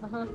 Uh-huh.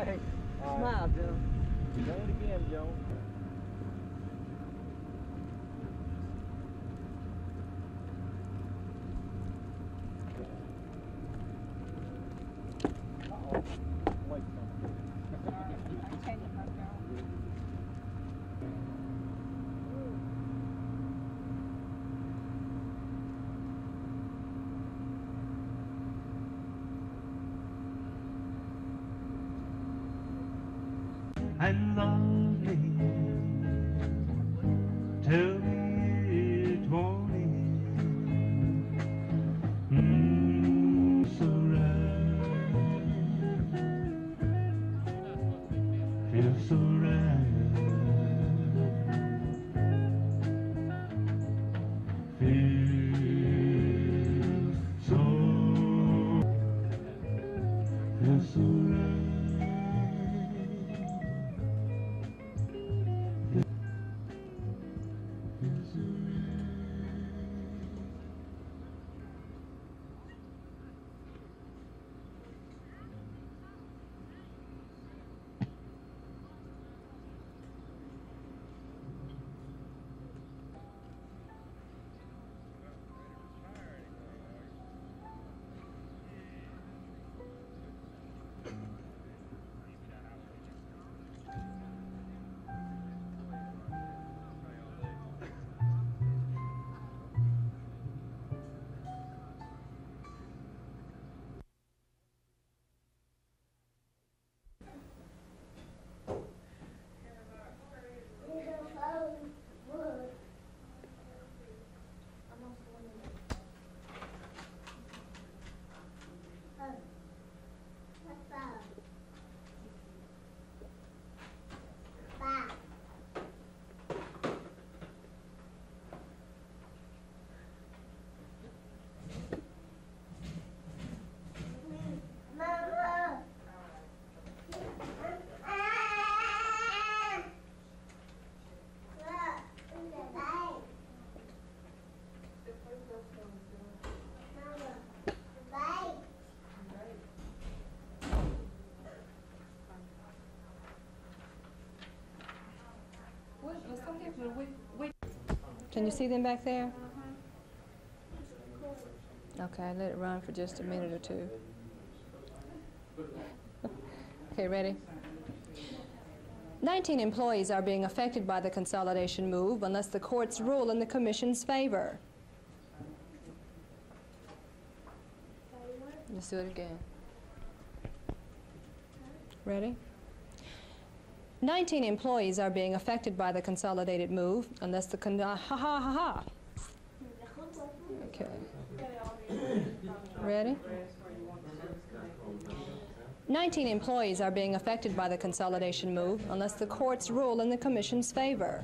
right. Smile, Joe. Do it again, Joe. Wait and lovely till it won't end. So right, feels so right, feels so right. Can you see them back there? Okay, let it run for just a minute or two. Okay, ready? 19 employees are being affected by the consolidation move unless the courts rule in the Commission's favor. Let's do it again. Ready? 19 employees are being affected by the consolidated move unless the Okay. Ready? 19 employees are being affected by the consolidation move unless the courts rule in the Commission's favor.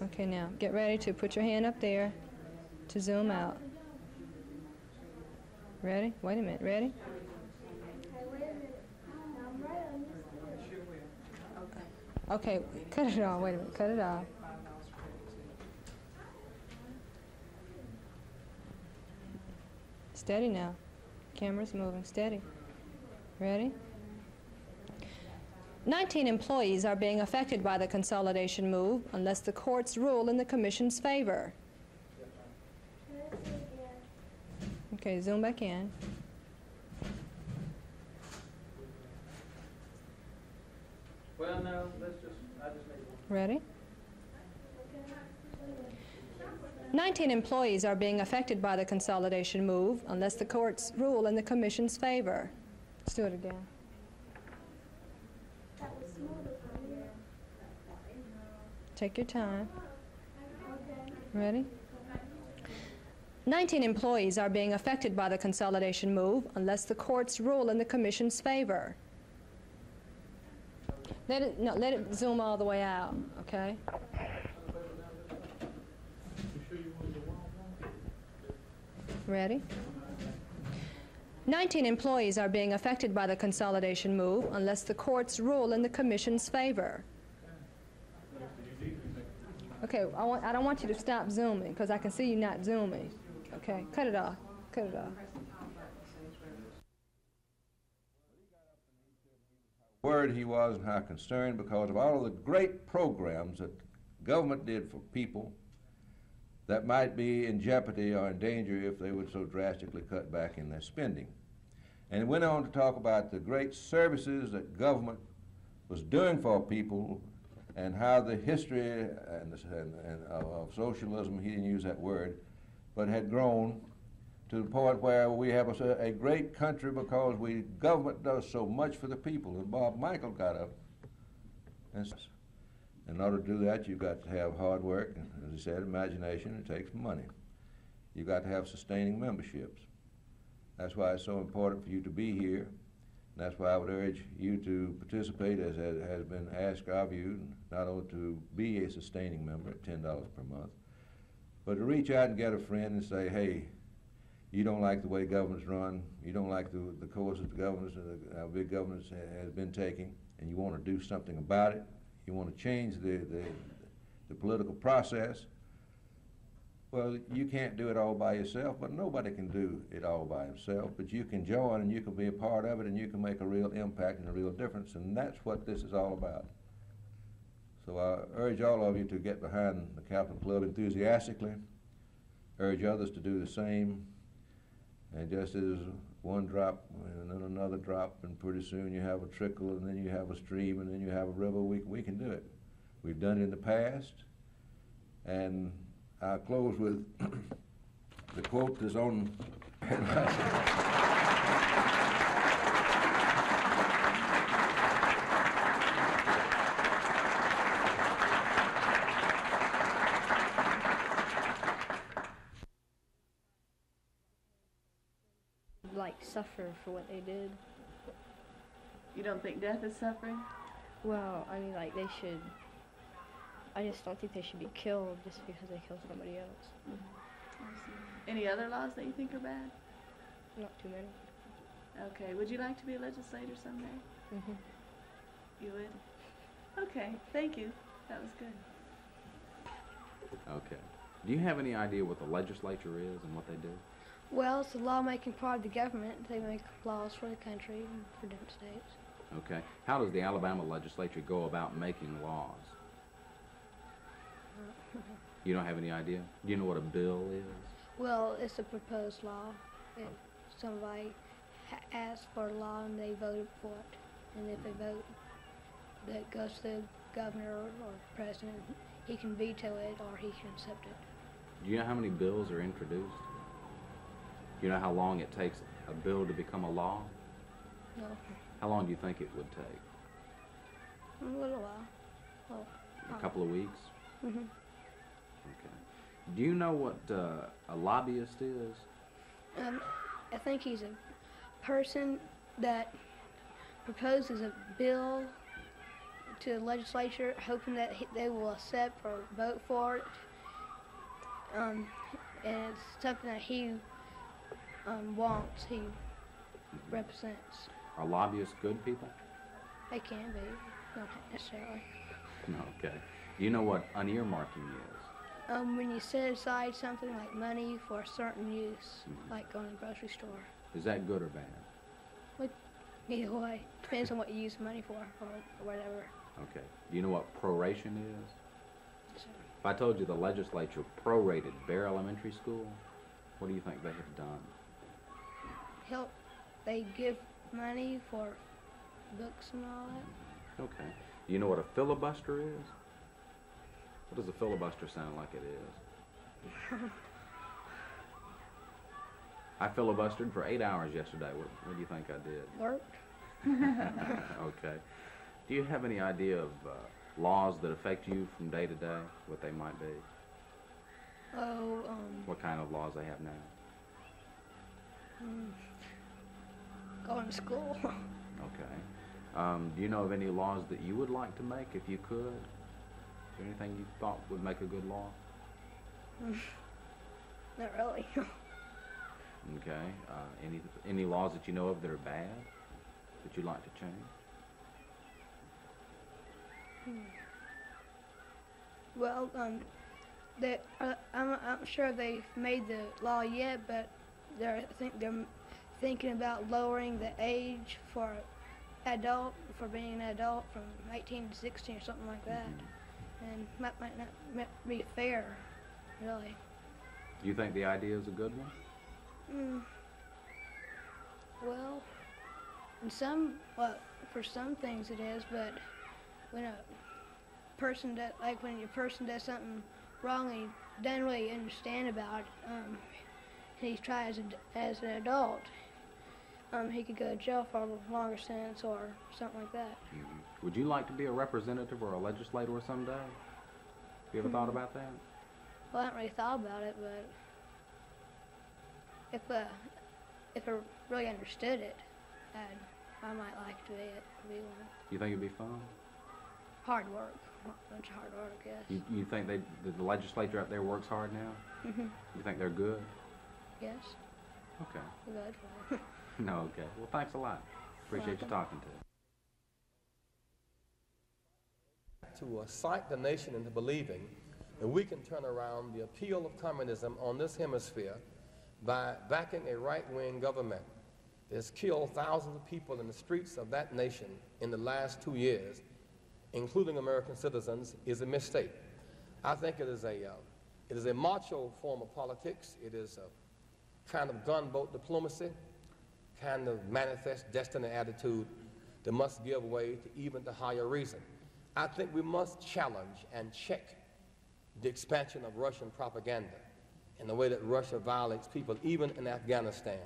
Okay, now get ready to put your hand up there to zoom out. Ready? Wait a minute. Ready? Okay, cut it off. Wait a minute. Cut it off. Steady now. Camera's moving. Steady. Ready? 19 employees are being affected by the consolidation move unless the courts rule in the Commission's favor. Okay, zoom back in. Well, no, I just need one. Ready? 19 employees are being affected by the consolidation move unless the courts rule in the Commission's favor. Let's do it again. Take your time. Ready? 19 employees are being affected by the consolidation move unless the courts rule in the Commission's favor. Let it zoom all the way out, okay? Ready? 19 employees are being affected by the consolidation move unless the courts rule in the Commission's favor. Okay, I don't want you to stop zooming because I can see you not zooming. Okay, cut it off. Cut it off. worried he was and how concerned because of all of the great programs that government did for people that might be in jeopardy or in danger if they would so drastically cut back in their spending. And he went on to talk about the great services that government was doing for people and how the history of socialism, he didn't use that word, but had grown to the point where we have a great country because government does so much for the people. And Bob Michael got up and said, in order to do that, you've got to have hard work, and as he said, imagination, it takes money. You've got to have sustaining memberships. That's why it's so important for you to be here. And that's why I would urge you to participate, as has been asked of you, not only to be a sustaining member at $10 per month, but to reach out and get a friend and say, hey, you don't like the way government's run, you don't like the courses the government, our big government has been taking, and you want to do something about it, you want to change the political process. Well, you can't do it all by yourself, but nobody can do it all by himself, but you can join and you can be a part of it and you can make a real impact and a real difference, and that's what this is all about. So I urge all of you to get behind the Capitol Club enthusiastically, urge others to do the same, and just as one drop and then another drop, and pretty soon you have a trickle, and then you have a stream, and then you have a river, we can do it. We've done it in the past, and I'll close with the quote that's on like suffer for what they did. You don't think death is suffering? Well, I mean, like they should. I just don't think they should be killed just because they kill somebody else. I see. Any other laws that you think are bad? Not too many. Okay. Would you like to be a legislator someday? Mm-hmm. You would? Okay. Thank you. That was good. Okay. Do you have any idea what the legislature is and what they do? Well, it's the lawmaking part of the government. They make laws for the country and for different states. Okay. How does the Alabama legislature go about making laws? You don't have any idea? Do you know what a bill is? Well, it's a proposed law. Somebody asked for a law and they voted for it. And if they vote, that goes to the governor or president. He can veto it or he can accept it. Do you know how many bills are introduced? Do you know how long it takes a bill to become a law? No. How long do you think it would take? A little while. Well, A couple of weeks? Mm-hmm. Okay. Do you know what a lobbyist is? I think he's a person that proposes a bill to the legislature, hoping that they will accept or vote for it. And it's something that he wants, he represents. Are lobbyists good people? They can be, not necessarily. No, okay. Do you know what unearmarking is? When you set aside something like money for a certain use, like going to the grocery store. Is that good or bad? But either way, depends on what you use the money for or whatever. Okay. Do you know what proration is? So, If I told you the legislature prorated Bear Elementary School, what do you think they have done? they give money for books and all that. Okay. Do you know what a filibuster is? What does a filibuster sound like it is? I filibustered for 8 hours yesterday. What do you think I did? Worked. Okay. Do you have any idea of laws that affect you from day to day, what they might be? Oh, What kind of laws they have now? going to school. Okay. Do you know of any laws that you would like to make if you could? Is there anything you thought would make a good law? Not really. Okay. Any laws that you know of that are bad that you'd like to change? Well, I'm not sure if they've made the law yet, but I think they're thinking about lowering the age for adult for being an adult from 18 to 16 or something like that. And that might not be fair, really. Do you think the idea is a good one? Well, for some things it is, but when a person when your person does something wrong and he doesn't really understand about it, and he tries as an adult, he could go to jail for a longer sentence or something like that. Would you like to be a representative or a legislator someday? Have you ever thought about that? Well, I haven't really thought about it, but if I really understood it, I might like to be one. You think it'd be fun? Hard work, a bunch of hard work, yes. You think the legislature up there works hard now? You think they're good? Yes. Okay. Good. No, okay. Well, thanks a lot. Appreciate you talking to us. To excite the nation into believing that we can turn around the appeal of communism on this hemisphere by backing a right-wing government that's killed thousands of people in the streets of that nation in the last 2 years, including American citizens, is a mistake. I think it is a macho form of politics. It is a kind of gunboat diplomacy, kind of manifest destiny attitude that must give way to even to higher reason. I think we must challenge and check the expansion of Russian propaganda and the way that Russia violates people, even in Afghanistan.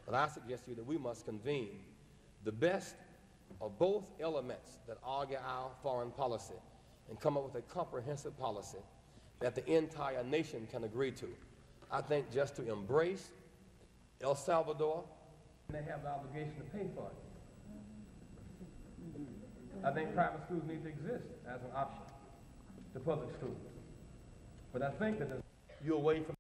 But I suggest to you that we must convene the best of both elements that argue our foreign policy and come up with a comprehensive policy that the entire nation can agree to. I think just to embrace El Salvador, they have the obligation to pay for it. I think private schools need to exist as an option to public schools. But I think that you're away from